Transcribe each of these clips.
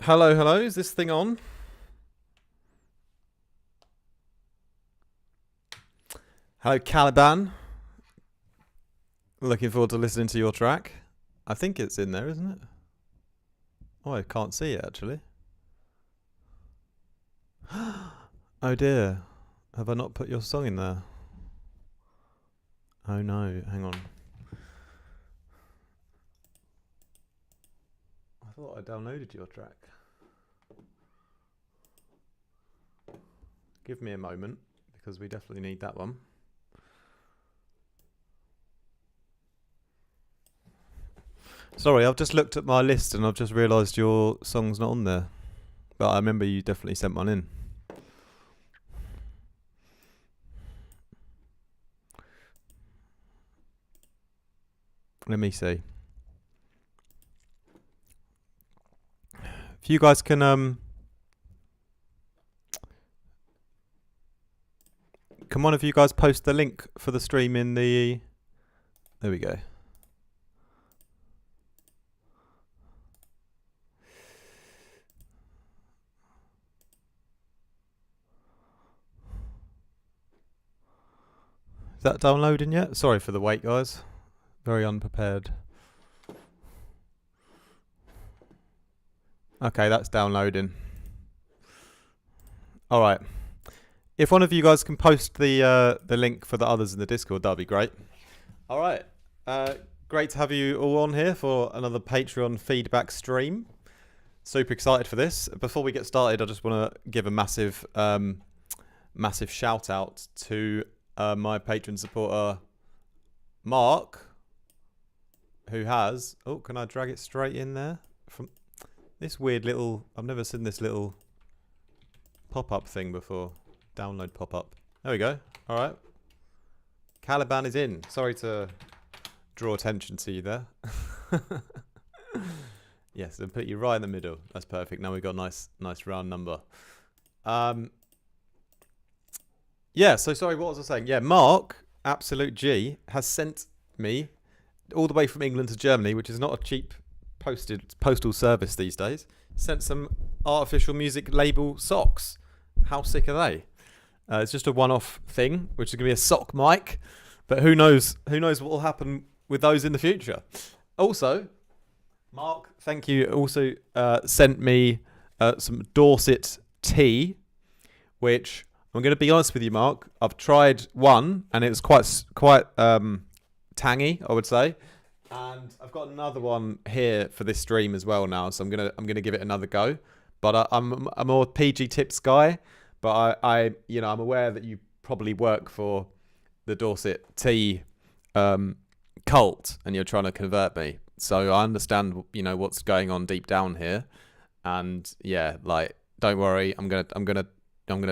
Hello, hello. Is this thing on? Hello, Caliban. Looking forward to listening to your track. I think it's in there, isn't it? Oh, I can't see it, actually. Oh, dear. Have I not put your song in there? Oh, no. Hang on. I thought I downloaded your track. Give me a moment, because we definitely need that one. Sorry, I've just looked at my list and I've just realised your song's not on there. But I remember you definitely sent one in. Let me see. If you guys can can one of you guys post the link for the stream in the... There we go. Is that downloading yet? Sorry for the wait, guys. Very unprepared. Okay, that's downloading. All right. If one of you guys can post the link for the others in the Discord, that'd be great. All right. Great to have you all on here for another Patreon feedback stream. Super excited for this. Before we get started, I just want to give a massive shout out to my Patreon supporter, Mark, who has... Oh, can I drag it straight in there? From this weird little... I've never seen this little pop-up thing before. Download pop-up. There we go. All right. Caliban is in. Sorry to draw attention to you there. Yes, and put you right in the middle. That's perfect. Now we've got a nice round number. Yeah, so sorry, what was I saying? Yeah, Mark, absolute G, has sent me all the way from England to Germany, which is not a cheap postal service these days, sent some artificial music label socks. How sick are they? It's just a one-off thing, which is going to be a sock mic, but who knows what will happen with those in the future. Also, Mark, thank you, also sent me some Dorset tea, which... I'm going to be honest with you, Mark. I've tried one, and it was quite tangy, I would say. And I've got another one here for this stream as well now, so I'm gonna give it another go. But I'm a more PG tips guy. But I'm aware that you probably work for the Dorset tea cult, and you're trying to convert me. So I understand, what's going on deep down here. And yeah, like, don't worry. I'm gonna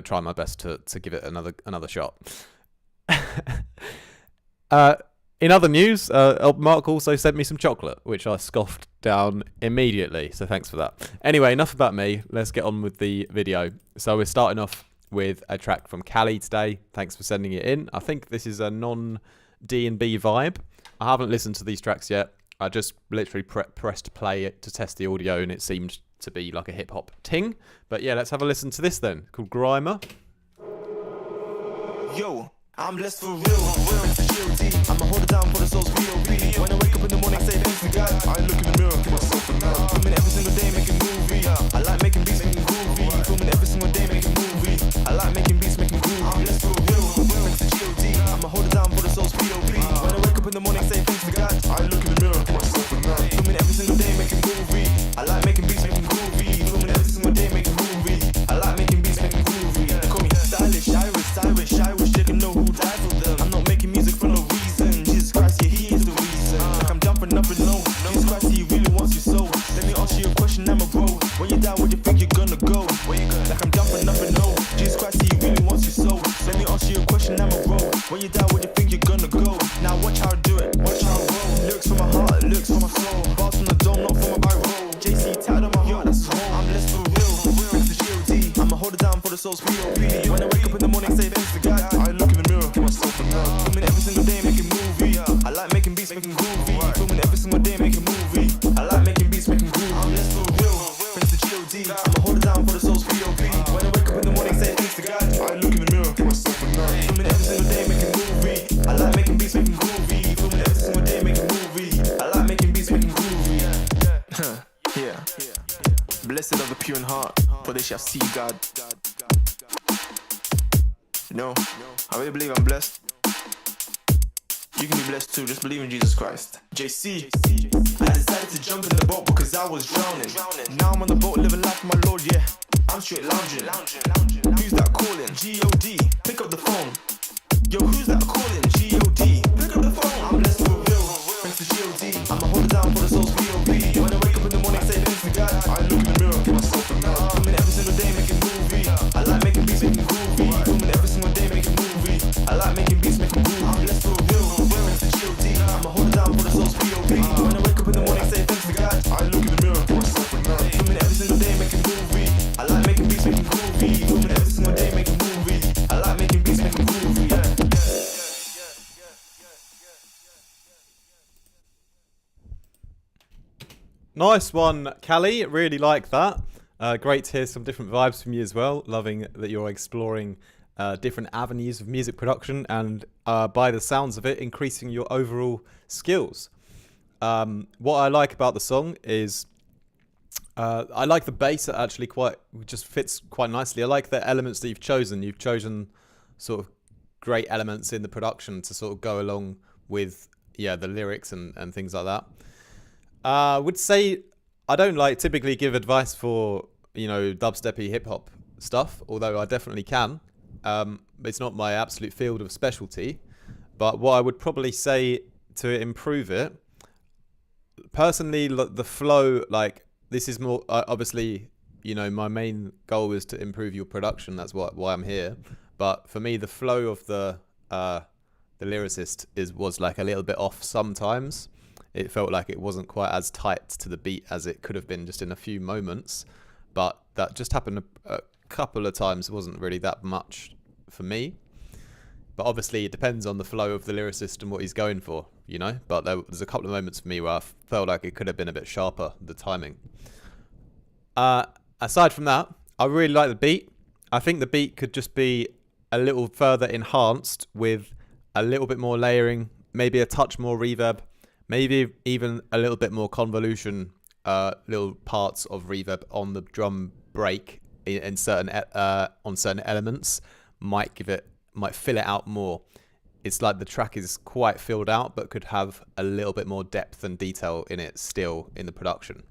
try my best to give it another shot. In other news, Mark also sent me some chocolate, which I scoffed down immediately. So thanks for that. Anyway, enough about me. Let's get on with the video. So we're starting off with a track from Cali today. Thanks for sending it in. I think this is a non-D&B vibe. I haven't listened to these tracks yet. I just literally pressed play it to test the audio, and it seemed to be like a hip-hop ting. But yeah, let's have a listen to this then, called Grimer. Yo, I'm blessed for real. I'ma hold it down for the soul's B.O.B. When I wake up in the morning, say thanks to God. I look in the mirror, give myself a nod. Filming every single day, making movie. I like making beats, making groovy. Filming every single day, making movie. I like making beats, making groovy. I'm blessed for real. Thanks to G.O.D. I'ma hold it down for the soul's B.O.B. When I wake up in the morning, say thanks to God. I look in the mirror, give myself a nod. Filming every single day, making movie. I like making beats, making groovy. Filming every single day, making movie. I like making beats, making groovy. They call me stylish, Irish. They can know who died for them. I'm not making music for no reason. Jesus Christ, yeah, he is the reason. Like I'm jumping up and low. Jesus Christ, he really wants you so. Let me ask you a question, I'm a bro. When you die, where do you think you're gonna go? Like I'm jumping up and low. Jesus Christ, he really wants you so. Let me ask you a question, I'm a bro. When you die, where do you think you're gonna go? Now watch how I do it, watch how I roll. Lyrics from my heart, lyrics from my soul. Bars from the dome, not from my viral. JC tied on my heart, that's his home. I'm blessed for real. Thanks to G.O.D. I'ma hold it down for the soul's P.O.B. When I wake up in the morning, say thanks to God. I look in the mirror, give myself a nod. Filming every single day, making movie. I like making beats, making groovy. Filming every single day, making movie. I like making beats, making groovy. I'm blessed for real. Thanks to G.O.D. Blessed are the pure in heart, for they shall see God. You know, I really believe I'm blessed. You can be blessed too, just believe in Jesus Christ. JC, I decided to jump in the boat because I was drowning. Now I'm on the boat living life for my Lord, yeah. I'm straight lounging. Who's that calling? G-O-D, pick up the phone. Yo, who's that calling? G-O-D, pick up the phone. I'm blessed for real, thanks to G-O-D. I'ma hold it down for the soul's V.O.B. When I wake up in the morning, say thanks to God. I look in the mirror, give myself a nod. Filming every single day, making movie. I like making beats, making groovy. Filming every single day, making movie. I like making beats, making groovy. I'm blessed for real, thanks to G.O.D. I'ma hold it down for the soul's V.O.B. When I wake up in the morning, say thanks to God. I look in the mirror, give myself a nod. Filming every single day, making movie. I like making beats, making groovy. Filming every single day, making movie. I like making beats, making groovy. Nice one, Callie. Really like that. Great to hear some different vibes from you as well. Loving that you're exploring different avenues of music production and, by the sounds of it, increasing your overall skills. What I like about the song is I like the bass. That actually just fits quite nicely. I like the elements that you've chosen. You've chosen sort of great elements in the production to sort of go along with the lyrics and things like that. I would say I don't typically give advice for, dubsteppy hip hop stuff, although I definitely can. It's not my absolute field of specialty, but what I would probably say to improve it, personally, the flow, this is more, obviously, my main goal is to improve your production. That's why I'm here. But for me, the flow of the lyricist was like a little bit off sometimes. It felt like it wasn't quite as tight to the beat as it could have been just in a few moments. But that just happened a couple of times. It wasn't really that much for me. But obviously it depends on the flow of the lyricist and what he's going for, But there's a couple of moments for me where I felt like it could have been a bit sharper, the timing. Aside from that, I really like the beat. I think the beat could just be a little further enhanced with a little bit more layering, maybe a touch more reverb. Maybe even a little bit more convolution, little parts of reverb on the drum break on certain elements might fill it out more. It's like the track is quite filled out, but could have a little bit more depth and detail in it still in the production.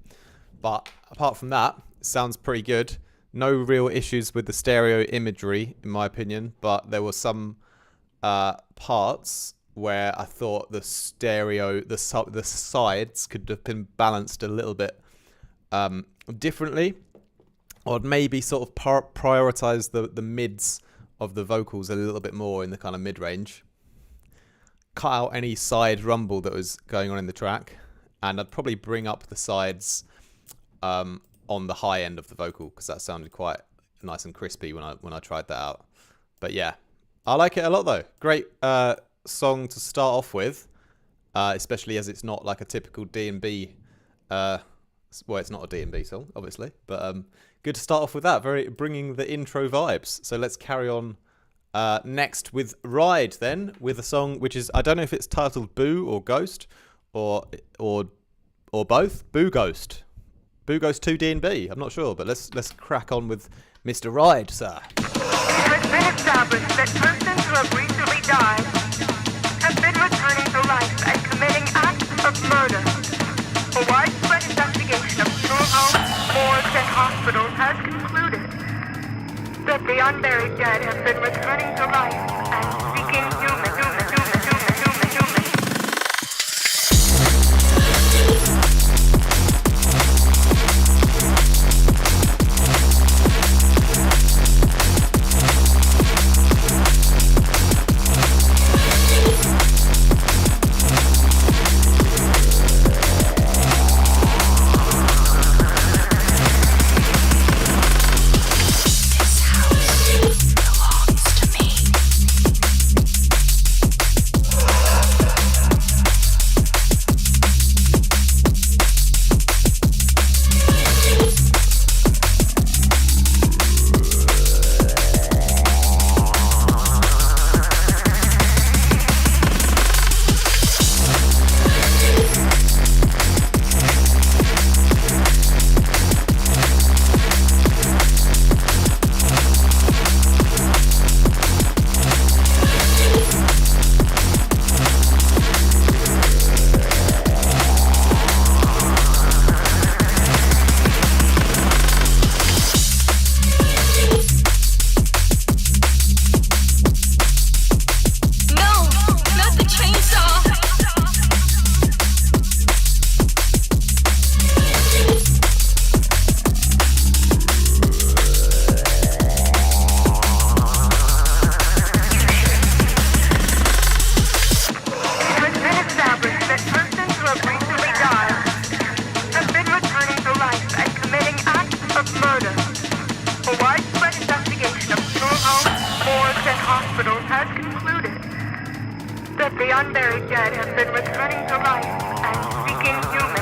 But apart from that, it sounds pretty good. No real issues with the stereo imagery, in my opinion, but there were some parts where I thought the stereo, the sides could have been balanced a little bit differently, or maybe sort of prioritize the mids of the vocals a little bit more in the kind of mid-range. Cut out any side rumble that was going on in the track, and I'd probably bring up the sides on the high end of the vocal, because that sounded quite nice and crispy when I tried that out. But yeah, I like it a lot though. Great song to start off with, especially as it's not like a typical D&B. Well, it's not a D&B song, obviously, but good to start off with that. Very bringing the intro vibes. So let's carry on next with Ride, then, with a song which is, I don't know if it's titled Boo or Ghost, or both. Boo Ghost 2 D&B. I'm not sure, but let's crack on with Mr. Ride, sir. It has been established that persons who have recently died have been returning to life and committing acts of murder. A widespread investigation of funeral homes, morgues, and hospitals has concluded that the unburied dead have been returning to life and seeking human. returning to life and seeking human.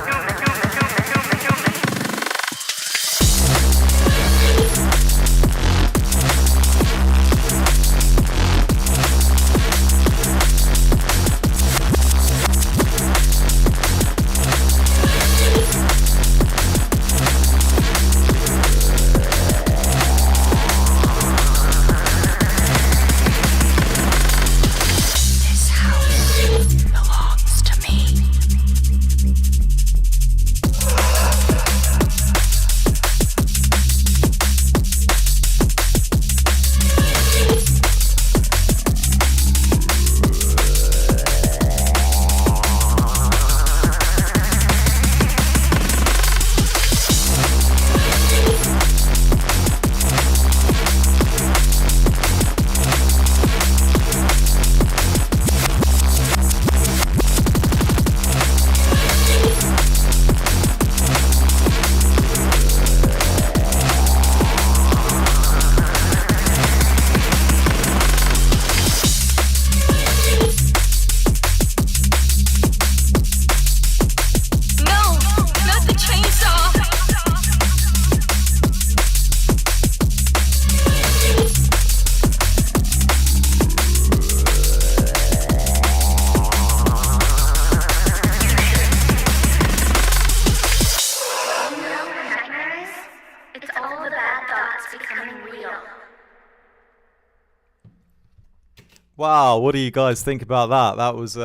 Wow, what do you guys think about that? That was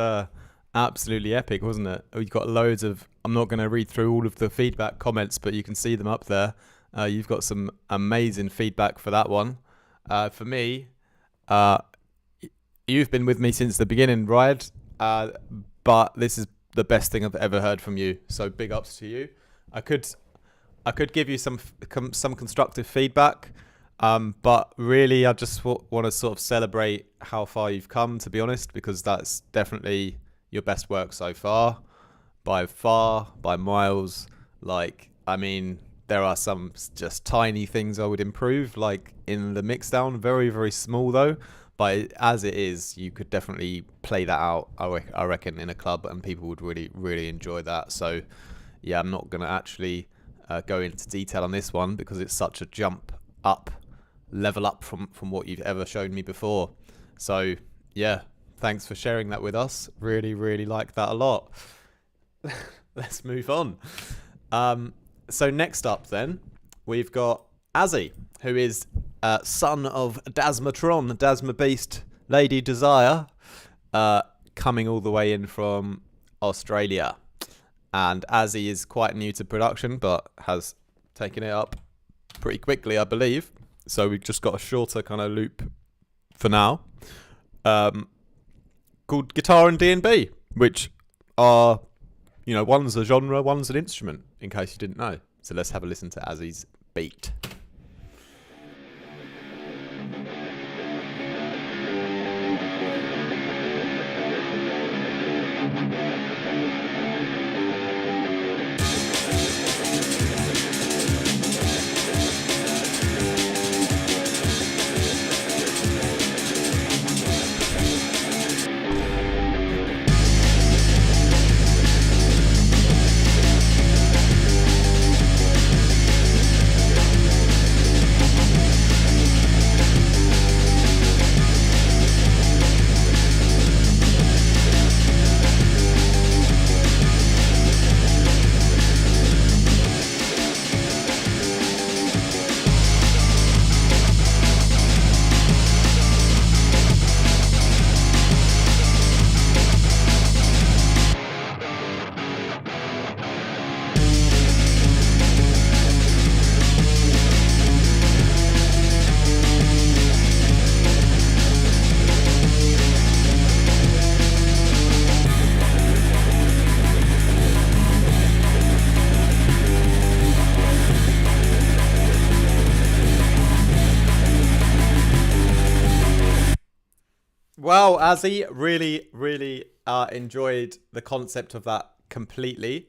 absolutely epic, wasn't it? We've got loads of... I'm not going to read through all of the feedback comments, but you can see them up there. You've got some amazing feedback for that one. For me, you've been with me since the beginning, Ryan, but this is the best thing I've ever heard from you. So big ups to you. I could give you some constructive feedback. But really, I just want to sort of celebrate how far you've come, to be honest, because that's definitely your best work so far, by miles. Like, I mean, there are some just tiny things I would improve, like in the mix down, very, very small though. But as it is, you could definitely play that out, I reckon, in a club, and people would really, really enjoy that. So, yeah, I'm not going to actually go into detail on this one because it's such a level up from what you've ever shown me before. So yeah, thanks for sharing that with us. Really, really like that a lot. Let's move on. So next up then, we've got Azzy, who is son of Dasmatron, Dasma Beast, Lady Desire, coming all the way in from Australia. And Azzy is quite new to production, but has taken it up pretty quickly, I believe. So we've just got a shorter kind of loop for now, called Guitar and D&B, which are, one's a genre, one's an instrument, in case you didn't know. So let's have a listen to Azzy's beat. Well, Azzy, really, really enjoyed the concept of that completely.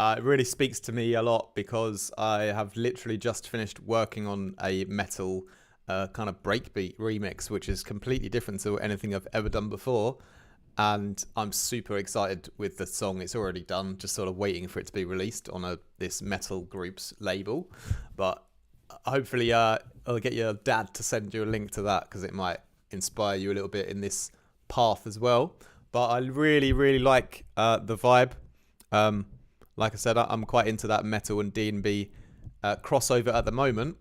It really speaks to me a lot because I have literally just finished working on a metal kind of breakbeat remix, which is completely different to anything I've ever done before. and I'm super excited with the song. It's already done, just sort of waiting for it to be released on this metal group's label. But hopefully I'll get your dad to send you a link to that, because it might inspire you a little bit in this path as well. But I really, really like the vibe. Like I said, I'm quite into that metal and D&B crossover at the moment.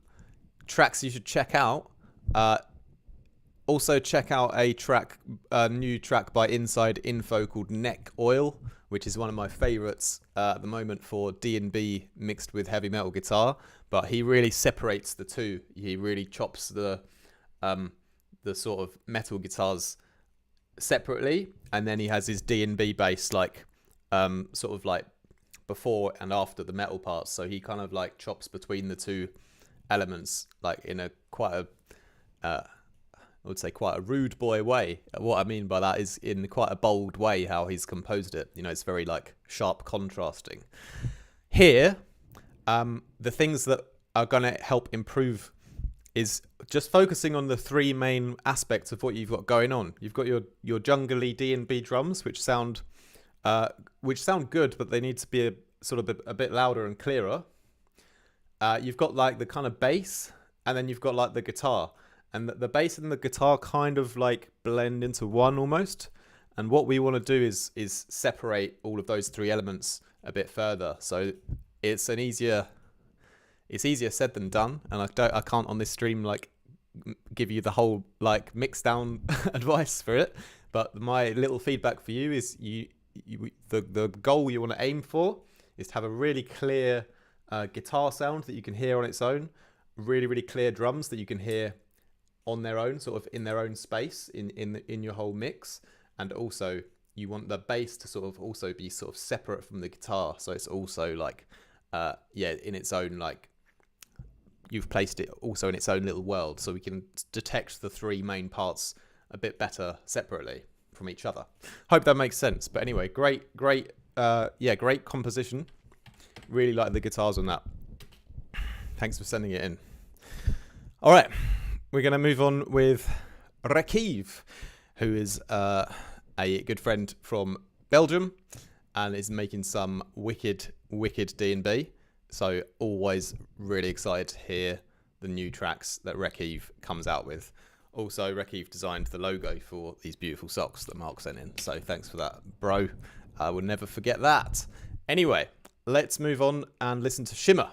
Tracks you should check out. Also check out a new track by Inside Info called Neck Oil, which is one of my favourites at the moment for D&B mixed with heavy metal guitar. But he really separates the two. He really chops the sort of metal guitars separately, and then he has his D&B bass like sort of like before and after the metal parts. So he kind of like chops between the two elements, like in a quite a I would say quite a rude boy way. What I mean by that is in quite a bold way how he's composed it. You know, it's very like sharp contrasting. Here, the things that are going to help improve is just focusing on the three main aspects of what you've got going on. You've got your jungly D&B drums, which sound good, but they need to be a bit louder and clearer. You've got like the kind of bass, and then you've got like the guitar. And the bass and the guitar kind of like blend into one almost. And what we want to do is separate all of those three elements a bit further. So it's easier said than done. And I can't on this stream like give you the whole like mix down advice for it. But my little feedback for you is the goal you want to aim for is to have a really clear guitar sound that you can hear on its own. Really, really clear drums that you can hear on their own, sort of in their own space in your whole mix. And also you want the bass to sort of also be sort of separate from the guitar, so it's also like in its own, like you've placed it also in its own little world, so we can detect the three main parts a bit better separately from each other. Hope that makes sense. But anyway, great composition. Really like the guitars on that. Thanks for sending it in. All right, we're going to move on with Rakiv, who is a good friend from Belgium and is making some wicked D&B. So always really excited to hear the new tracks that Rakiv comes out with. Also, Rakiv designed the logo for these beautiful socks that Mark sent in. So thanks for that, bro. I will never forget that. Anyway, let's move on and listen to Shimmer.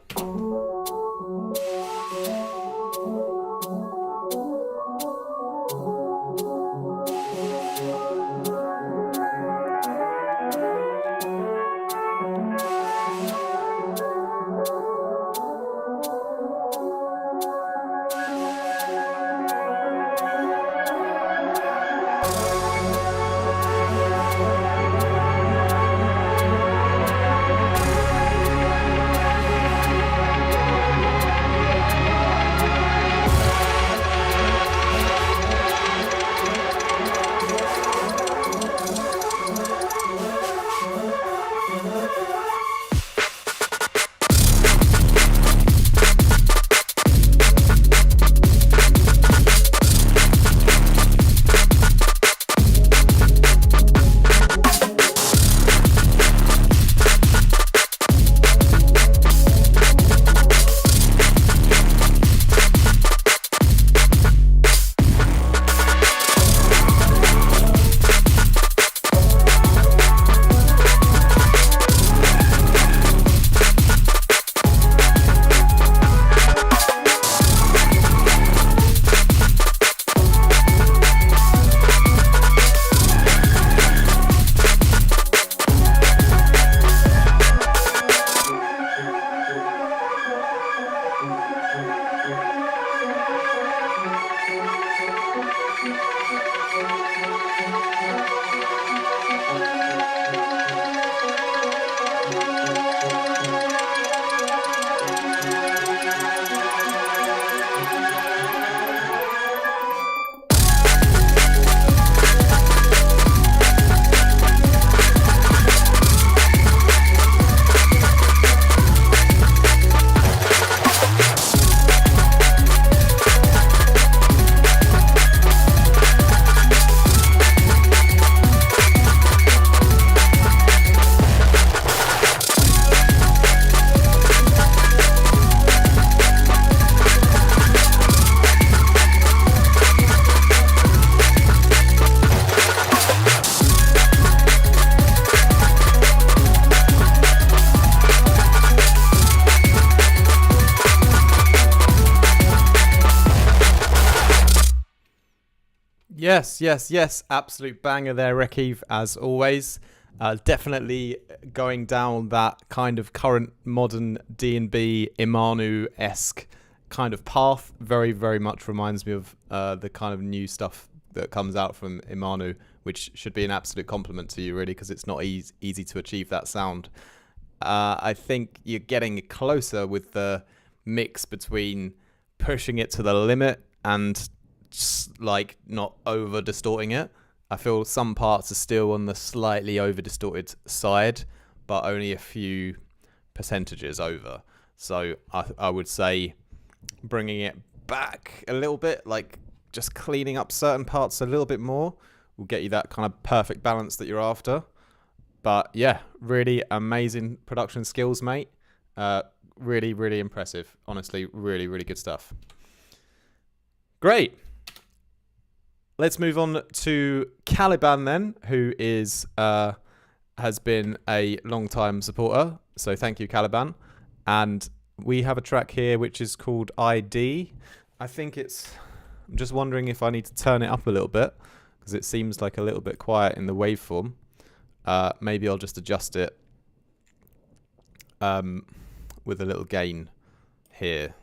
Yes. Absolute banger there, Rekiv, as always. Definitely going down that kind of current modern D&B Imanu-esque kind of path. Very, very much reminds me of the kind of new stuff that comes out from Imanu, which should be an absolute compliment to you, really, because it's not easy to achieve that sound. I think you're getting closer with the mix between pushing it to the limit and like not over distorting it. I feel some parts are still on the slightly over distorted side, but only a few percentages over. So I would say bringing it back a little bit, like just cleaning up certain parts a little bit more, will get you that kind of perfect balance that you're after. But yeah, really amazing production skills, mate. Really, really impressive. Honestly, really, really good stuff. Great. Let's move on to Caliban then, who is has been a long-time supporter. So thank you, Caliban. And we have a track here which is called ID. I think I'm just wondering if I need to turn it up a little bit because it seems like a little bit quiet in the waveform. Maybe I'll just adjust it with a little gain here.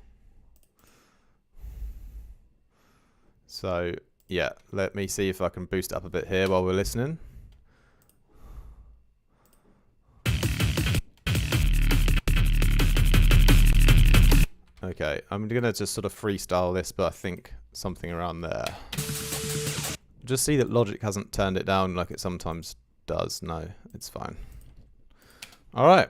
So yeah, let me see if I can boost it up a bit here while we're listening. Okay, I'm going to just sort of freestyle this, but I think something around there. Just see that Logic hasn't turned it down like it sometimes does. No, it's fine. All right.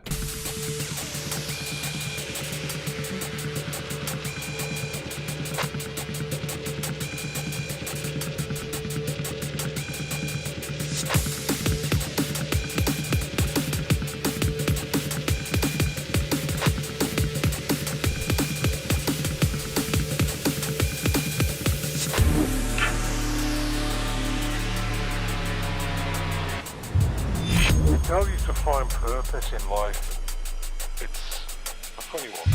Tell you to find purpose in life. It's a funny one.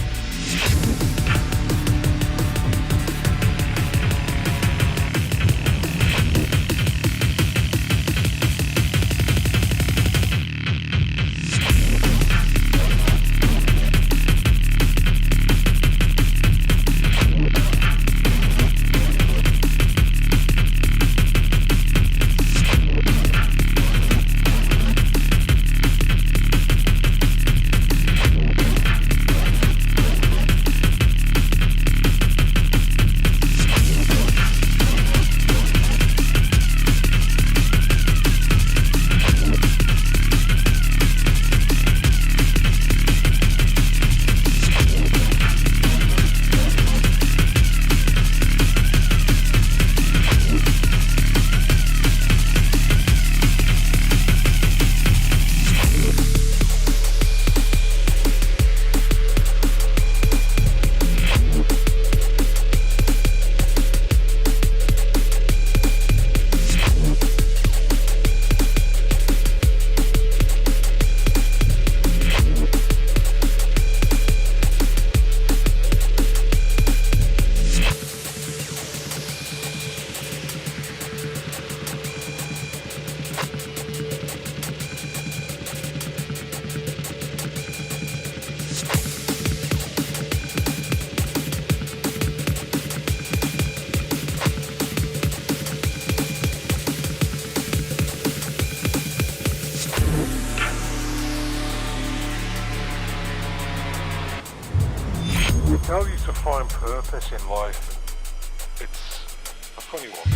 Tell you to find purpose in life. It's a funny one.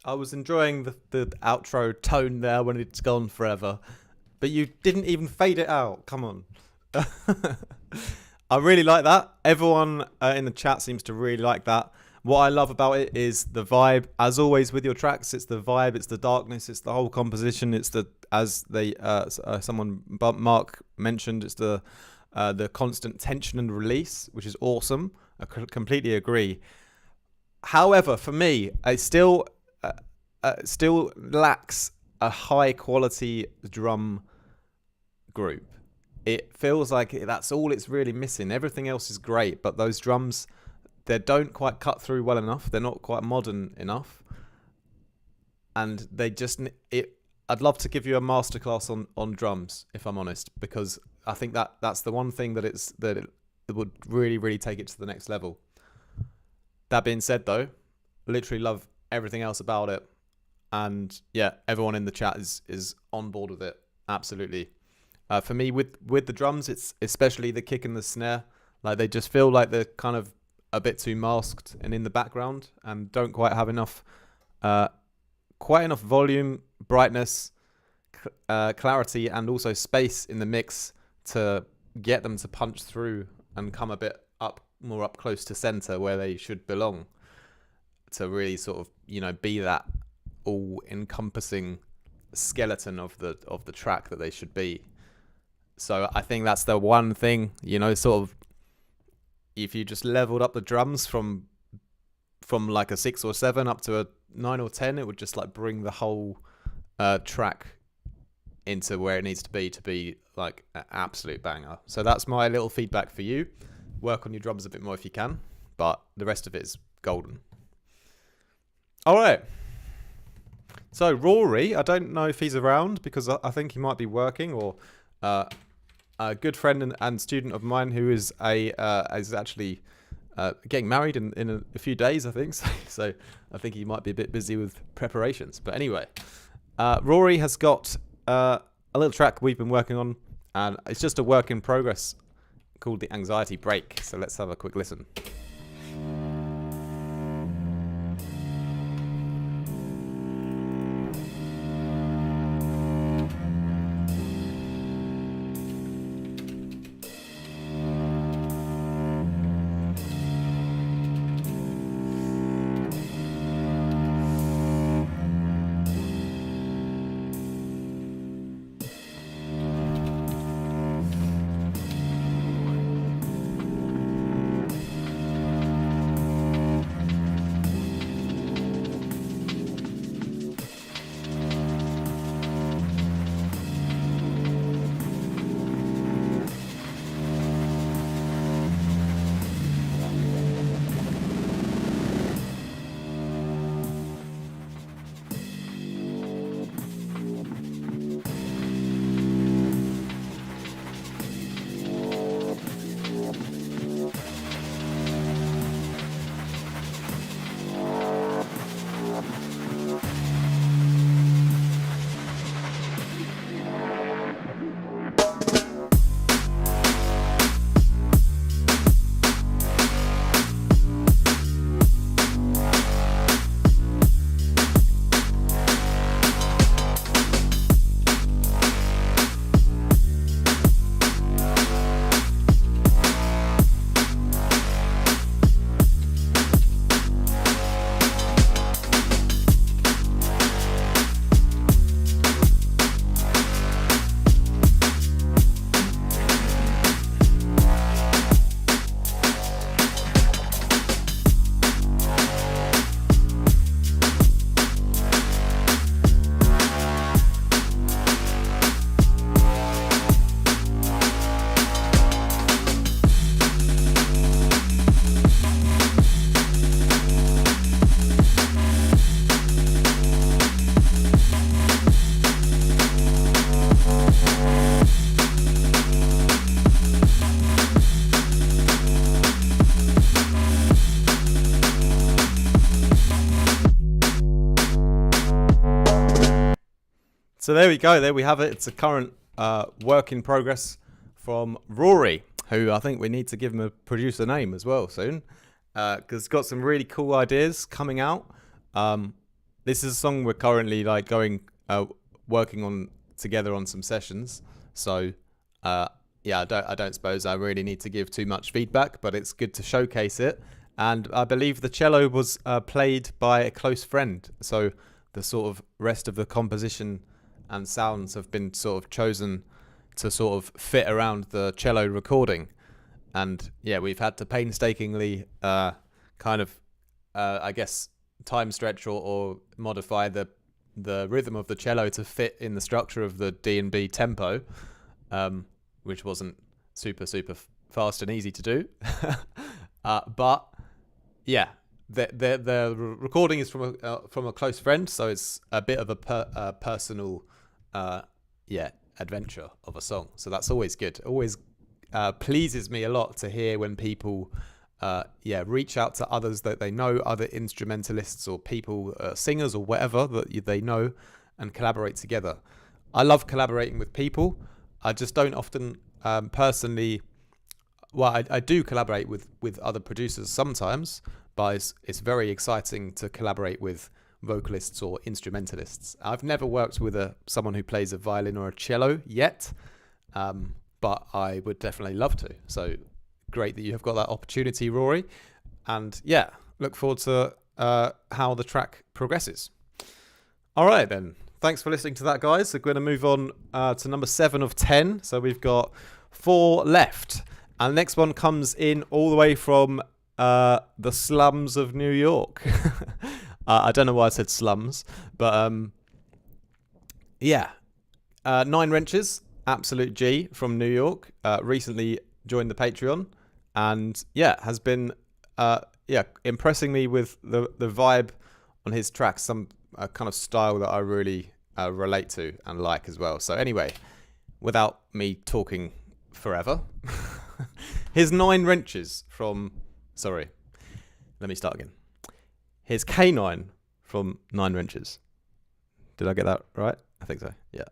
I was enjoying the outro tone there when it's gone forever, but you didn't even fade it out. Come on. I really like that. Everyone in the chat seems to really like that. What I love about it is the vibe. As always with your tracks, it's the vibe, it's the darkness, it's the whole composition. It's the, as they Mark mentioned, it's the constant tension and release, which is awesome. I completely agree. However, for me, it still lacks a high quality drum group. It feels like that's all it's really missing. Everything else is great, but those drums, they don't quite cut through well enough. They're not quite modern enough, and they just I'd love to give you a masterclass on drums, if I'm honest, because I think that's the one thing that it would really take it to the next level. That being said, though, literally love everything else about it, and yeah, everyone in the chat is on board with it. Absolutely. For me, with the drums, it's especially the kick and the snare. Like, they just feel like they're kind of a bit too masked and in the background, and don't quite have enough volume, brightness, clarity, and also space in the mix to get them to punch through and come a bit more up close to center where they should belong, to really sort of, be that all encompassing skeleton of the track that they should be. So I think that's the one thing, sort of, if you just leveled up the drums from like a 6 or 7 up to a 9 or 10, it would just like bring the whole track into where it needs to be like an absolute banger. So that's my little feedback for you. Work on your drums a bit more if you can, but the rest of it is golden. All right. So Rory, I don't know if he's around because I think he might be working, or a good friend and student of mine who is is actually getting married in a few days, I think. So I think he might be a bit busy with preparations. But anyway, Rory has got a little track we've been working on, and it's just a work in progress called The Anxiety Break. So let's have a quick listen. So there we go. There we have it. It's a current work in progress from Rory, who I think we need to give him a producer name as well soon, because he's got some really cool ideas coming out. this is a song we're currently like working on together on some sessions. So yeah, I don't suppose I really need to give too much feedback, but it's good to showcase it. And I believe the cello was played by a close friend. So the sort of rest of the composition and sounds have been sort of chosen to sort of fit around the cello recording. And yeah, we've had to painstakingly kind of, I guess, time stretch or modify the rhythm of the cello to fit in the structure of the D&B tempo, which wasn't super fast and easy to do. But yeah, the recording is from a close friend, so it's a bit of a personal adventure of a song. So that's always good. Always pleases me a lot to hear when people reach out to others that they know, other instrumentalists or people, singers or whatever that they know, and collaborate together. I love collaborating with people. I just don't often personally. Well, I do collaborate with other producers sometimes, but it's very exciting to collaborate with vocalists or instrumentalists. I've never worked with someone who plays a violin or a cello yet, but I would definitely love to. So great that you have got that opportunity, Rory. And yeah, look forward to how the track progresses. All right, then. Thanks for listening to that, guys. So we're going to move on to number 7 of 10. So we've got 4 left. And the next one comes in all the way from the slums of New York. I don't know why I said slums, but yeah. 9 Wrenches, absolute G from New York. Recently joined the Patreon, and yeah, has been impressing me with the vibe on his tracks. Some kind of style that I really relate to and like as well. So anyway, without me talking forever. Here's 9 Wrenches from... Sorry, let me start again. Here's K9 from 9 Wrenches. Did I get that right? I think so, yeah.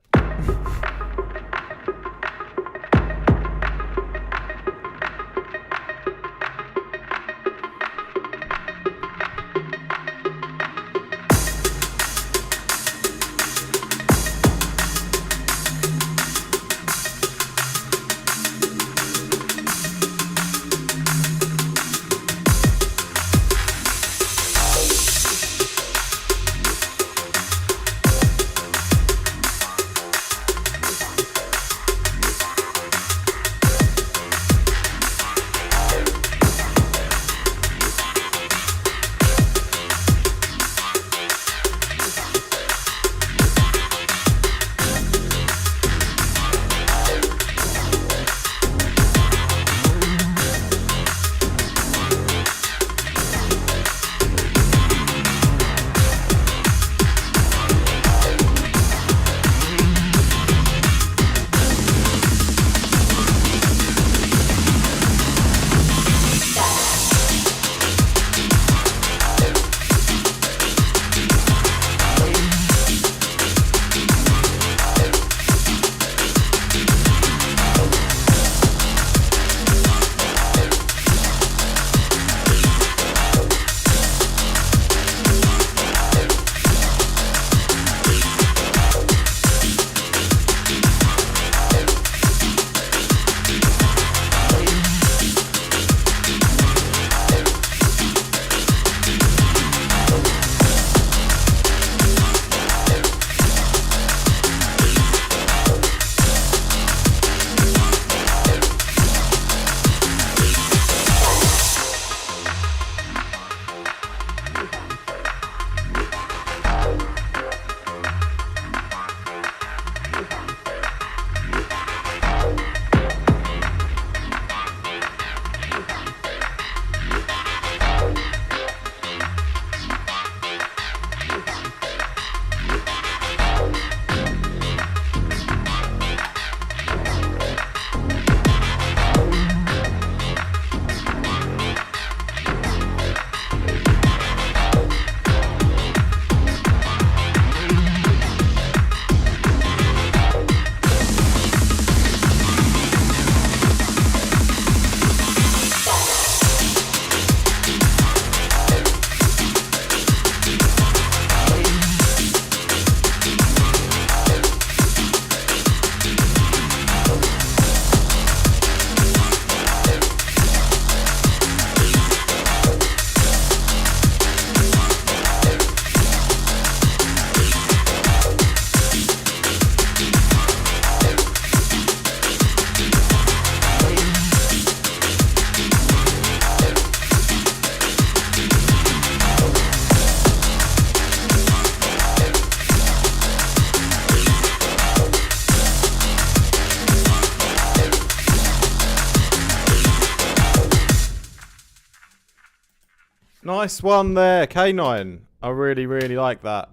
Nice one there, K9. I really, really like that.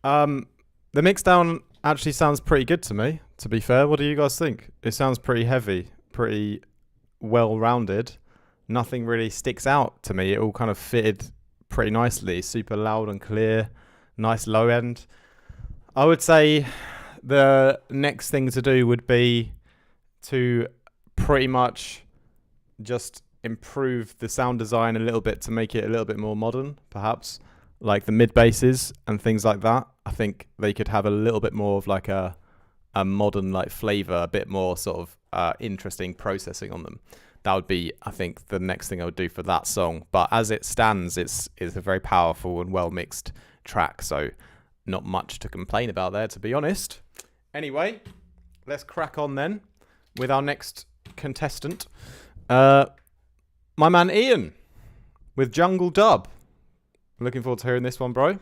The mixdown actually sounds pretty good to me, to be fair. What do you guys think? It sounds pretty heavy, pretty well-rounded. Nothing really sticks out to me. It all kind of fitted pretty nicely. Super loud and clear. Nice low end. I would say the next thing to do would be to pretty much just improve the sound design a little bit to make it a little bit more modern, perhaps. Like the mid basses and things like that. I think they could have a little bit more of like a modern like flavor, a bit more sort of interesting processing on them. That would be, I think, the next thing I would do for that song. But as it stands, it's a very powerful and well mixed track. So not much to complain about there, to be honest. Anyway, let's crack on then with our next contestant. My man Ian with Jungle Dub. Looking forward to hearing this one, bro.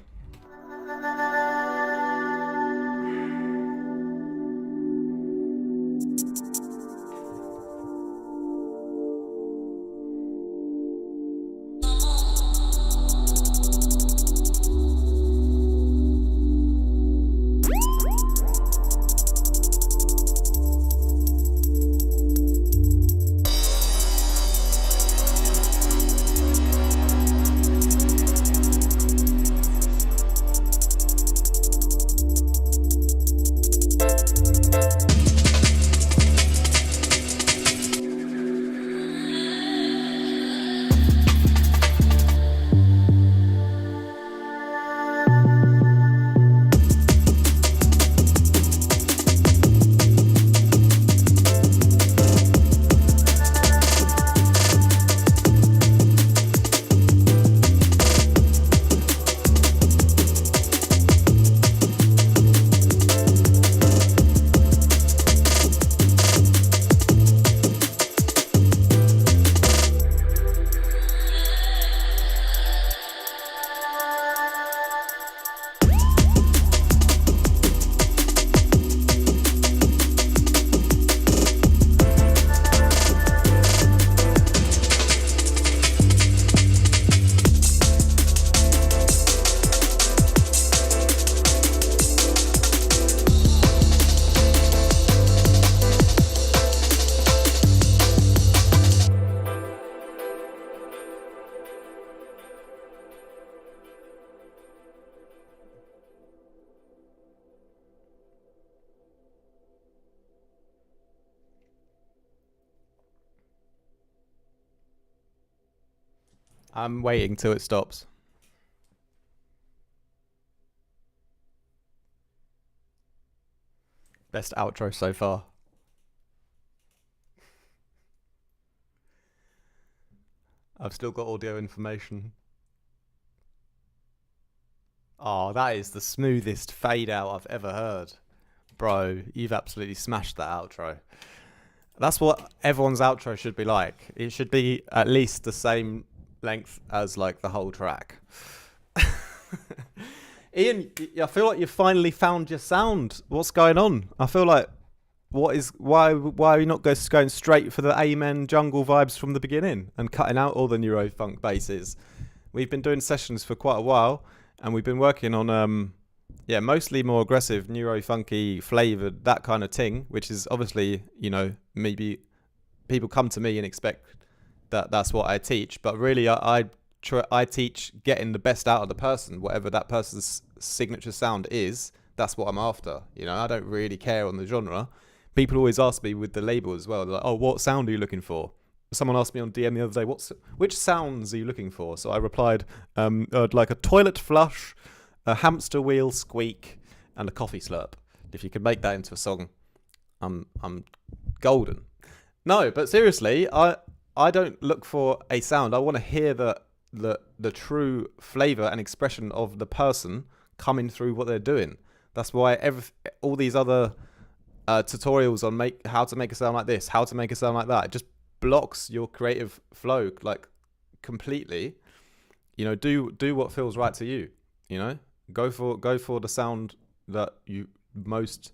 I'm waiting till it stops. Best outro so far. I've still got audio information. Oh, that is the smoothest fade out I've ever heard. Bro, you've absolutely smashed that outro. That's what everyone's outro should be like. It should be at least the same length as like the whole track. Ian, I feel like you finally found your sound. What's going on? I feel like why are you not going straight for the Amen jungle vibes from the beginning and cutting out all the neurofunk basses? We've been doing sessions for quite a while and we've been working on mostly more aggressive neurofunky flavored, that kind of thing, which is obviously, you know, maybe people come to me and expect that's what I teach, but really I teach getting the best out of the person, whatever that person's signature sound is. That's what I'm after. You know, I don't really care on the genre. People always ask me with the label as well. They're like, "Oh, what sound are you looking for?" Someone asked me on DM the other day, which sounds are you looking for? So I replied, I'd like a toilet flush, a hamster wheel squeak, and a coffee slurp. If you could make that into a song, I'm golden. No, but seriously, I don't look for a sound. I want to hear the true flavor and expression of the person coming through what they're doing. That's why all these other tutorials on how to make a sound like this, how to make a sound like that, it just blocks your creative flow like completely. You know, do what feels right to you. You know, go for the sound that you most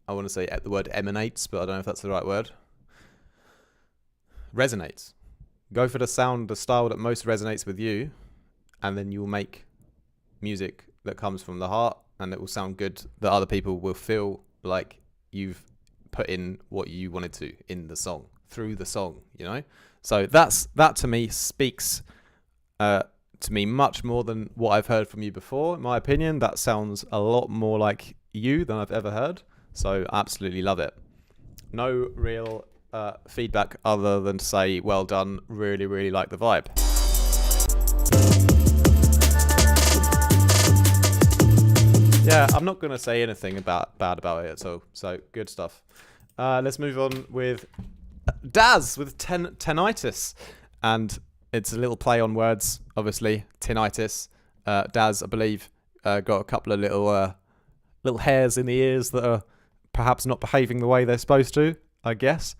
I want to say the word emanates, but I don't know if that's the right word. Resonates. Go for the sound, the style that most resonates with you, and then you'll make music that comes from the heart and it will sound good, that other people will feel like you've put in what you wanted to in the song, through the song, you know? So that to me speaks to me much more than what I've heard from you before. In my opinion, that sounds a lot more like you than I've ever heard. So I absolutely love it. No real feedback other than to say, well done, really, really like the vibe. Yeah, I'm not going to say anything bad about it at all. So good stuff. Let's move on with Daz with tinnitus. And it's a little play on words, obviously, tinnitus. Daz, I believe, got a couple of little hairs in the ears that are perhaps not behaving the way they're supposed to, I guess.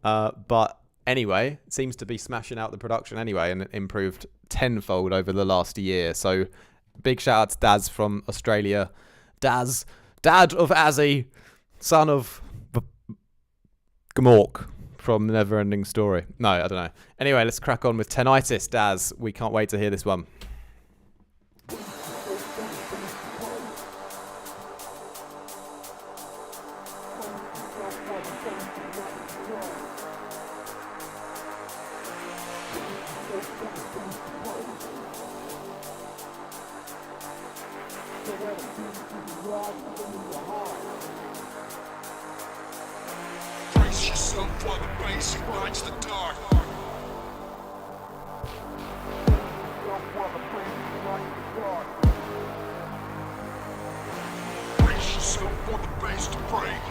But anyway, it seems to be smashing out the production anyway and improved tenfold over the last year. So big shout out to Daz from Australia. Daz, dad of Azzy, son of Gamork from the Neverending Story. No, I don't know. Anyway, let's crack on with tinnitus. Daz, we can't wait to hear this one. Brace yourself while the bass ignites the dark. Brace yourself for the bass to break.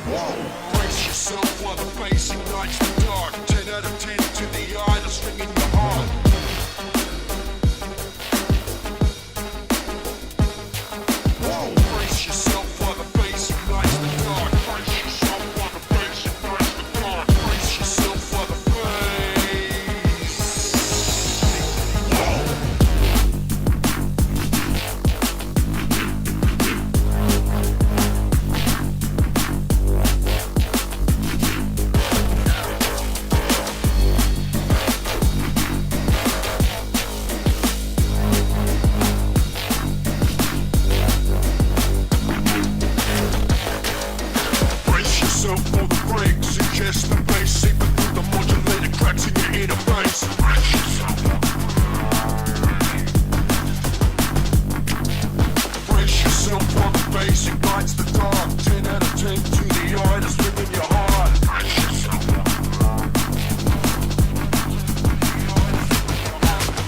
Whoa! Brace yourself while the bass ignites the dark. 10 out of 10 to the eye that's ringing your heart. Brace yourself while the bass ignites the dark. Brace yourself while the bass ignites the dark. Brace yourself while the bass. Brace yourself for the break. Suggest the bass seeping through the modulated cracks in your inner face. Brace yourself. Brace yourself while the bass ignites the dark. 10 out of 10 to the eye that's ringing your heart. Brace yourself.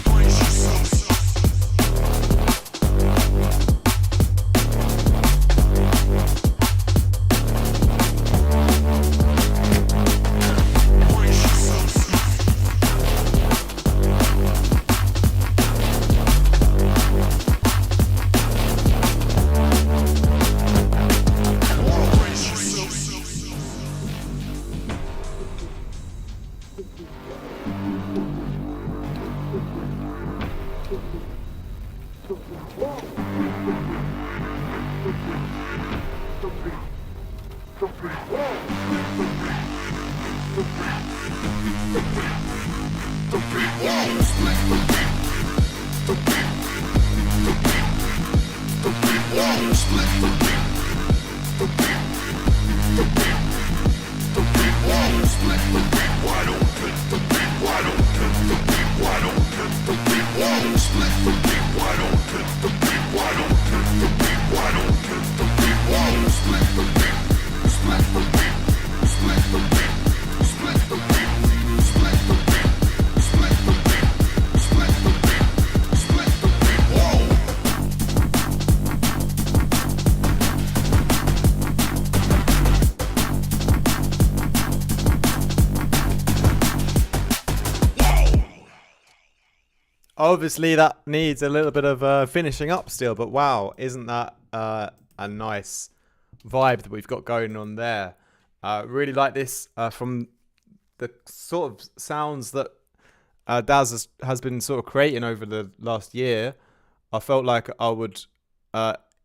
Brace yourself. Brace yourself. Brace yourself. Wide open, wide open, wide open, split the beat, wide open, wide open, wide open, split the beat, split the beat, split the beat, split the beat, split the beat, split the beat, split the beat, split the beat, whoa. Obviously, that needs a little bit of finishing up still, but wow, isn't that a nice vibe that we've got going on there? Really like this from the sort of sounds that Daz has been sort of creating over the last year. I felt like I would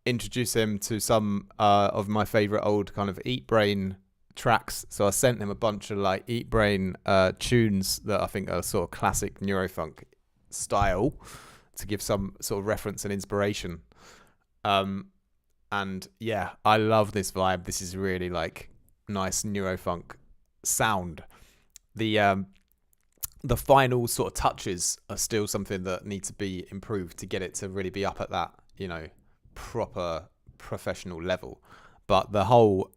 introduce him to some of my favorite old kind of Eat Brain tracks. So I sent him a bunch of like Eat Brain tunes that I think are sort of classic Neurofunk style to give some sort of reference and inspiration. And yeah, I love this vibe. This is really like nice Neurofunk sound. The final sort of touches are still something that need to be improved to get it to really be up at that, you know, proper professional level. But the whole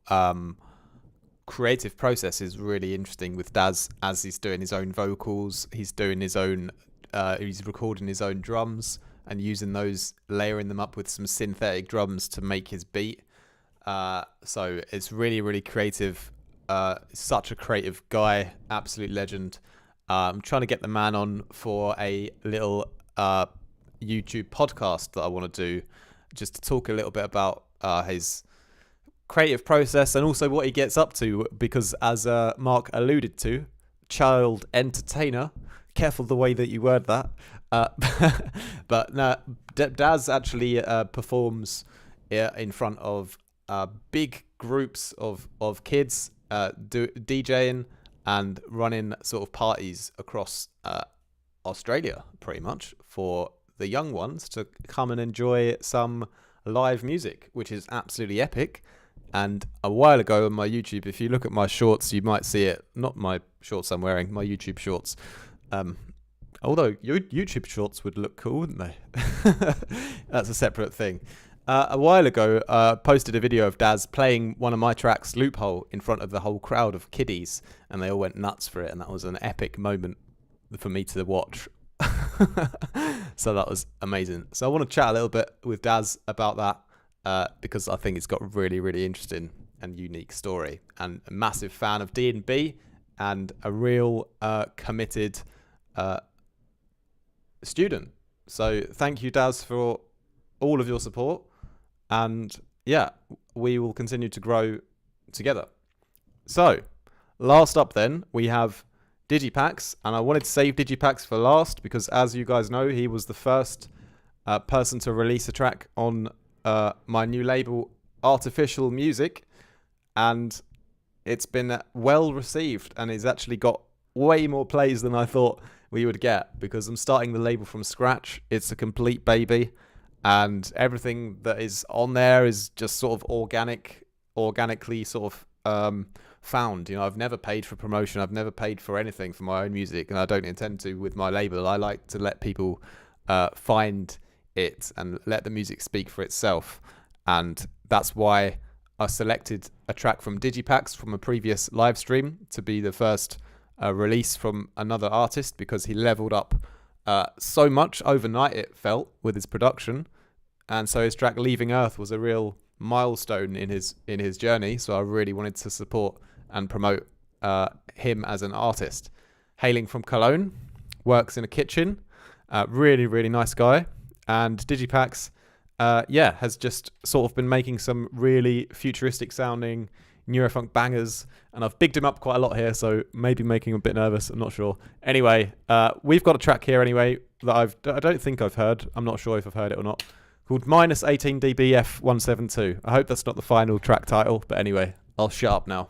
creative process is really interesting with Daz, as he's doing his own vocals, he's doing his own, he's recording his own drums and using those, layering them up with some synthetic drums to make his beat. So it's really, really creative. Such a creative guy, absolute legend. I'm trying to get the man on for a little YouTube podcast that I want to do, just to talk a little bit about his creative process and also what he gets up to, because as Mark alluded to, child entertainer, careful the way that you word that, but no, Daz actually performs in front of big groups of kids, DJing and running sort of parties across Australia, pretty much, for the young ones to come and enjoy some live music, which is absolutely epic. And a while ago on my YouTube, if you look at my shorts, you might see it. Not my shorts I'm wearing, my YouTube shorts. Although your YouTube shorts would look cool, wouldn't they? That's a separate thing. A while ago, posted a video of Daz playing one of my tracks, Loophole, in front of the whole crowd of kiddies, and they all went nuts for it, and that was an epic moment for me to watch. So that was amazing. So I want to chat a little bit with Daz about that, because I think it's got a really, really interesting and unique story, and a massive fan of D&B and a real committed student. So thank you, Daz, for all of your support. And yeah, we will continue to grow together. So last up then, we have Digipax, and I wanted to save Digipax for last because, as you guys know, he was the first person to release a track on my new label, Artificial Music, and it's been well received, and it's actually got way more plays than I thought we would get, because I'm starting the label from scratch. It's a complete baby, and everything that is on there is just sort of organically sort of found. You know, I've never paid for promotion, I've never paid for anything for my own music, and I don't intend to with my label. I like to let people find it and let the music speak for itself, and that's why I selected a track from Digipax from a previous live stream to be the first release from another artist, because he leveled up so much overnight, it felt, with his production. And so his track Leaving Earth was a real milestone in his journey, so I really wanted to support and promote him as an artist. Hailing from Cologne, works in a kitchen, really, really nice guy. And Digipax has just sort of been making some really futuristic sounding Neurofunk bangers, and I've bigged him up quite a lot here, so maybe making him a bit nervous, I'm not sure. Anyway, we've got a track here anyway that I don't think I've heard, I'm not sure if I've heard it or not, called minus 18 dB F172. I hope that's not the final track title, but anyway, I'll shut up now.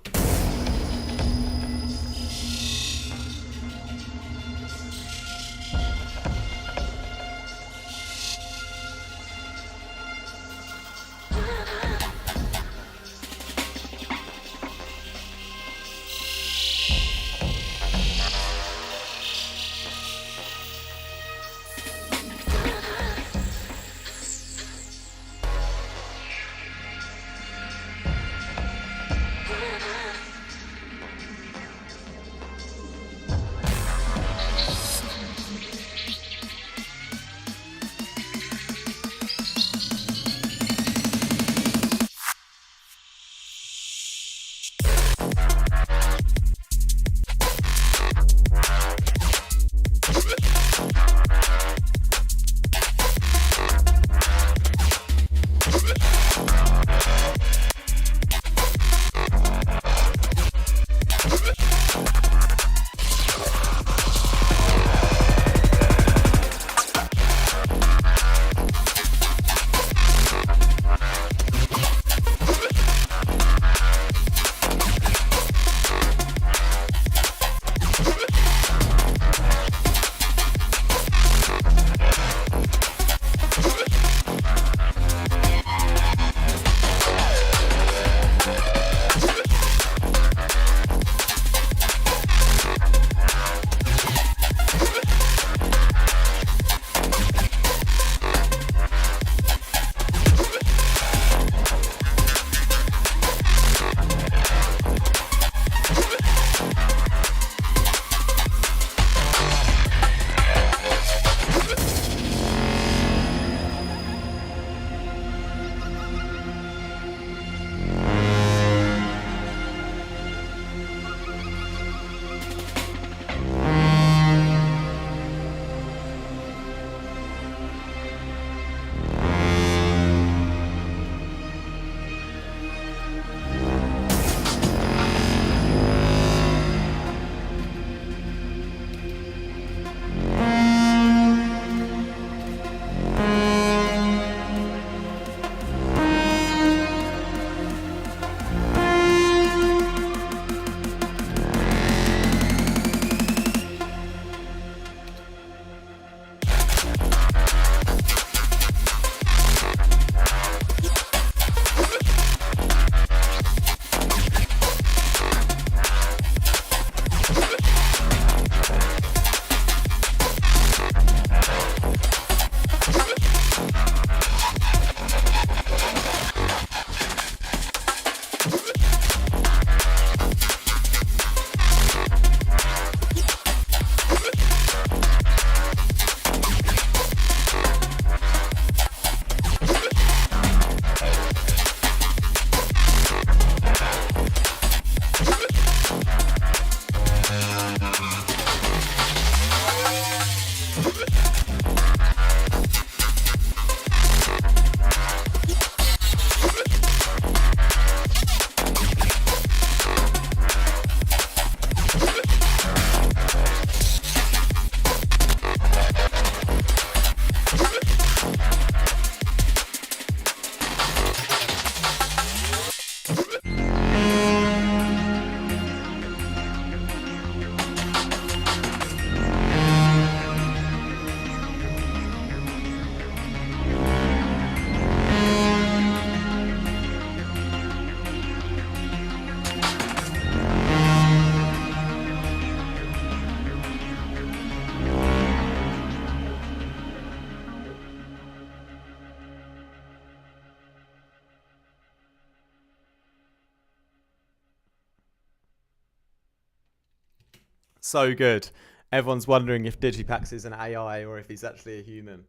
So good. Everyone's wondering if Digipax is an AI or if he's actually a human.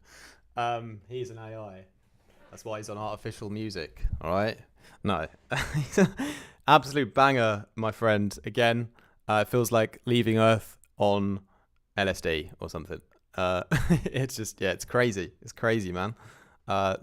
He's an AI. That's why he's on artificial music. All right. No, absolute banger, my friend. Again, it feels like leaving Earth on LSD or something. It's just, yeah, it's crazy. It's crazy, man.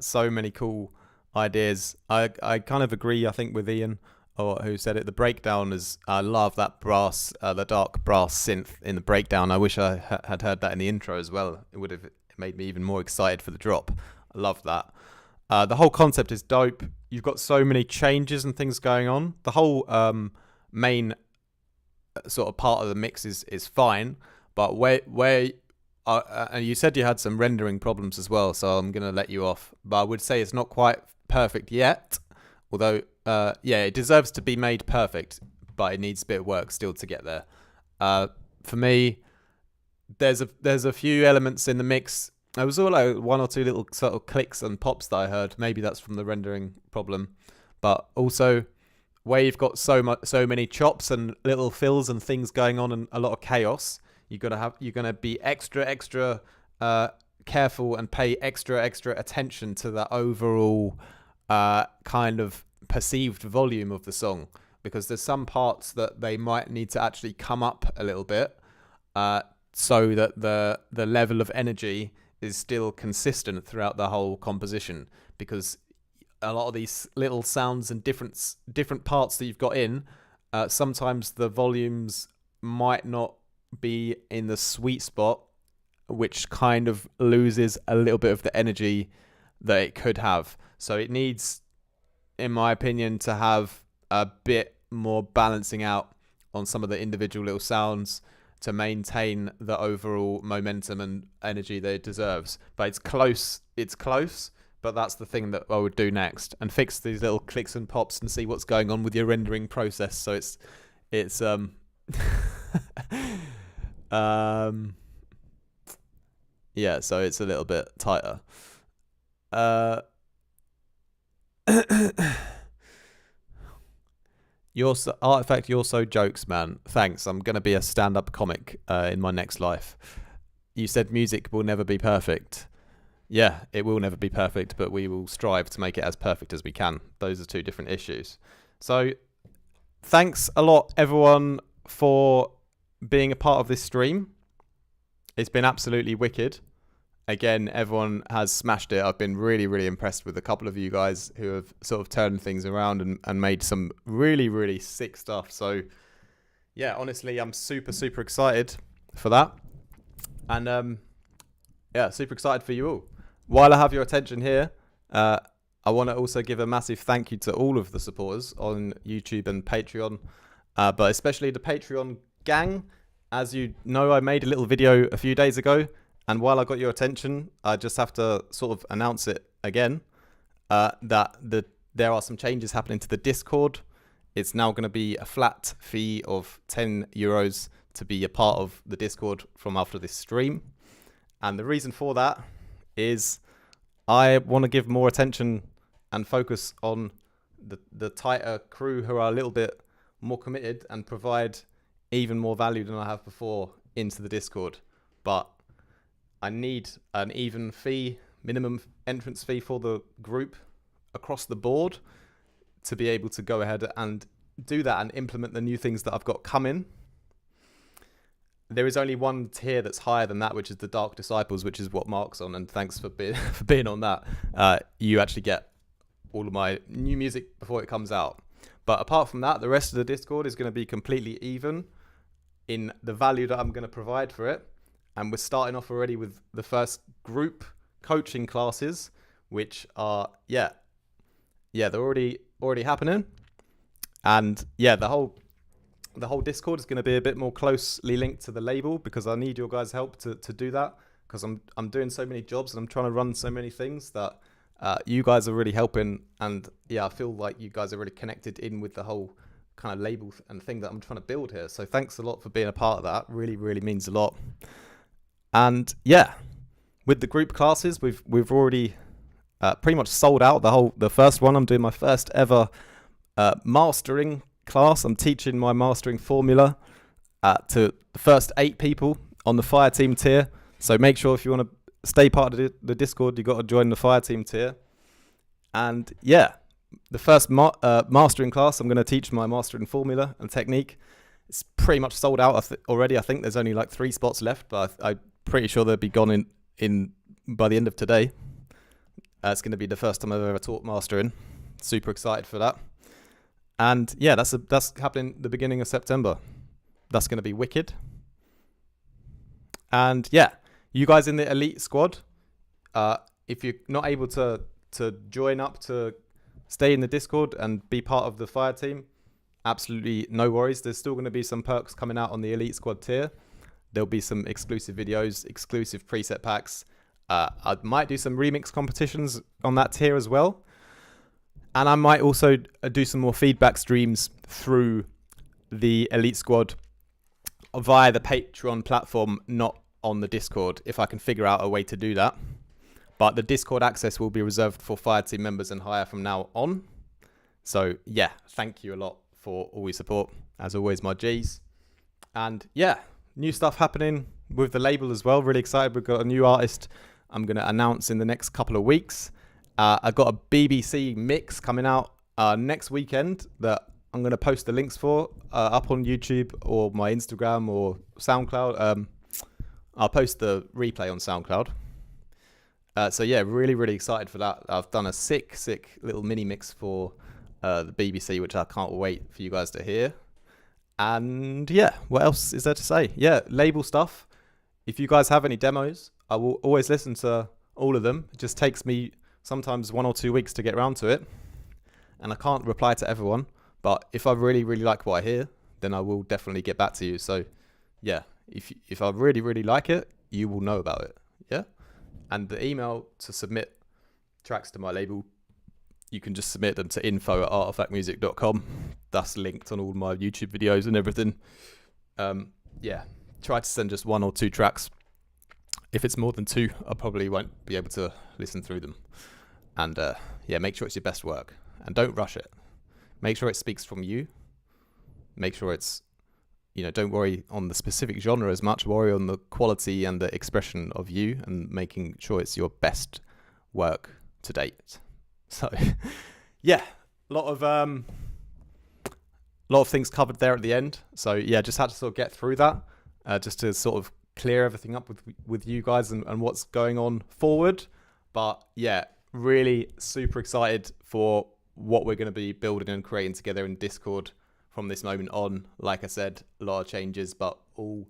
So many cool ideas. I kind of agree, I think, with Ian, or who said it. The breakdown is, I love that brass, the dark brass synth in the breakdown. I wish I had heard that in the intro as well. It would have made me even more excited for the drop. I love that. The whole concept is dope. You've got so many changes and things going on. The whole main sort of part of the mix is fine, but where and you said you had some rendering problems as well, so I'm gonna let you off. But I would say it's not quite perfect yet. Although, yeah, it deserves to be made perfect, but it needs a bit of work still to get there. For me, there's a few elements in the mix. There was all like one or two little sort of clicks and pops that I heard. Maybe that's from the rendering problem, but also where you've got so many chops and little fills and things going on and a lot of chaos. You're gonna be extra careful and pay extra attention to the overall kind of perceived volume of the song, because there's some parts that they might need to actually come up a little bit so that the level of energy is still consistent throughout the whole composition, because a lot of these little sounds and different parts that you've got in, sometimes the volumes might not be in the sweet spot, which kind of loses a little bit of the energy that it could have. So it needs, in my opinion, to have a bit more balancing out on some of the individual little sounds to maintain the overall momentum and energy that it deserves. But it's close, but that's the thing that I would do next, and fix these little clicks and pops and see what's going on with your rendering process. So it's yeah, so it's a little bit tighter. Artifact, you're so jokes, man. Thanks. I'm gonna be a stand-up comic in my next life. You said music will never be perfect. Yeah, it will never be perfect, but we will strive to make it as perfect as we can. Those are two different issues. So thanks a lot, everyone, for being a part of this stream. It's been absolutely wicked. Again, everyone has smashed it. I've been really impressed with a couple of you guys who have sort of turned things around and made some really sick stuff. So yeah, honestly, I'm super excited for that. And yeah, super excited for you all. While I have your attention here, I want to also give a massive thank you to all of the supporters on YouTube and Patreon, but especially the Patreon gang. As you know, I made a little video a few days ago, and while I got your attention, I just have to sort of announce it again, that there are some changes happening to the Discord. It's now going to be a flat fee of €10 to be a part of the Discord from after this stream. And the reason for that is I want to give more attention and focus on the tighter crew who are a little bit more committed and provide even more value than I have before into the Discord. But I need an even fee, minimum entrance fee for the group across the board to be able to go ahead and do that and implement the new things that I've got coming. There is only one tier that's higher than that, which is the Dark Disciples, which is what Mark's on, and thanks for being on that. You actually get all of my new music before it comes out. But apart from that, the rest of the Discord is going to be completely even in the value that I'm going to provide for it. And we're starting off already with the first group coaching classes, which are, they're already happening. And yeah, the whole Discord is going to be a bit more closely linked to the label, because I need your guys' help to do that, because I'm doing so many jobs and I'm trying to run so many things that you guys are really helping. And yeah, I feel like you guys are really connected in with the whole kind of label and thing that I'm trying to build here. So thanks a lot for being a part of that. Really means a lot. And yeah, with the group classes, we've already pretty much sold out the first one. I'm doing my first ever mastering class. I'm teaching my mastering formula to the first 8 people on the fire team tier. So make sure if you want to stay part of the Discord, you got to join the fire team tier. And yeah, the first mastering class, I'm going to teach my mastering formula and technique. It's pretty much sold out already. I think there's only like 3 spots left, but I'm pretty sure they'll be gone in by the end of today. It's going to be the first time I've ever taught mastering. Super excited for that. And yeah, that's happening the beginning of September. That's going to be wicked. And yeah, you guys in the elite squad, if you're not able to join up to stay in the Discord and be part of the fire team, absolutely no worries. There's still going to be some perks coming out on the elite squad tier. There'll be some exclusive videos, exclusive preset packs. I might do some remix competitions on that tier as well. And I might also do some more feedback streams through the elite squad via the Patreon platform, not on the Discord, if I can figure out a way to do that. But the Discord access will be reserved for fire team members and higher from now on. So yeah, thank you a lot for all your support. As always, my G's. And yeah, new stuff happening with the label as well. Really excited. We've got a new artist I'm going to announce in the next couple of weeks. I've got a BBC mix coming out next weekend that I'm going to post the links for up on YouTube or my Instagram or SoundCloud. I'll post the replay on SoundCloud. So yeah, really, really excited for that. I've done a sick little mini mix for the BBC, which I can't wait for you guys to hear. And yeah, what else is there to say? Yeah, label stuff. If you guys have any demos, I will always listen to all of them. It just takes me sometimes 1 or 2 weeks to get around to it. And I can't reply to everyone. But if I really, really like what I hear, then I will definitely get back to you. So yeah, if I really, really like it, you will know about it. Yeah. And the email to submit tracks to my label, you can just submit them to info@artifactmusic.com. That's linked on all my YouTube videos and everything. Yeah, try to send just 1 or 2 tracks. If it's more than 2, I probably won't be able to listen through them. And yeah, make sure it's your best work. And don't rush it. Make sure it speaks from you. Make sure it's, don't worry on the specific genre as much. Worry on the quality and the expression of you and making sure it's your best work to date. So, yeah, a lot of things covered there at the end. So, yeah, just had to sort of get through that just to sort of clear everything up with you guys and what's going on forward. But, yeah, really super excited for what we're going to be building and creating together in Discord from this moment on. Like I said, a lot of changes, but all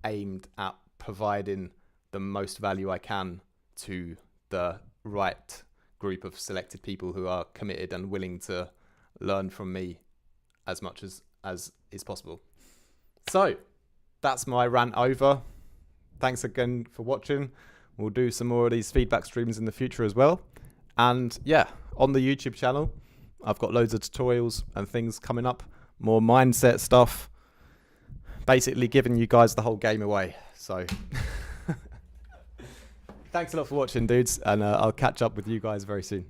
aimed at providing the most value I can to the right group of selected people who are committed and willing to learn from me as much as is possible. So that's my rant over. Thanks again for watching. We'll do some more of these feedback streams in the future as well. And yeah, on the YouTube channel, I've got loads of tutorials and things coming up, more mindset stuff, basically giving you guys the whole game away. So thanks a lot for watching, dudes, and I'll catch up with you guys very soon.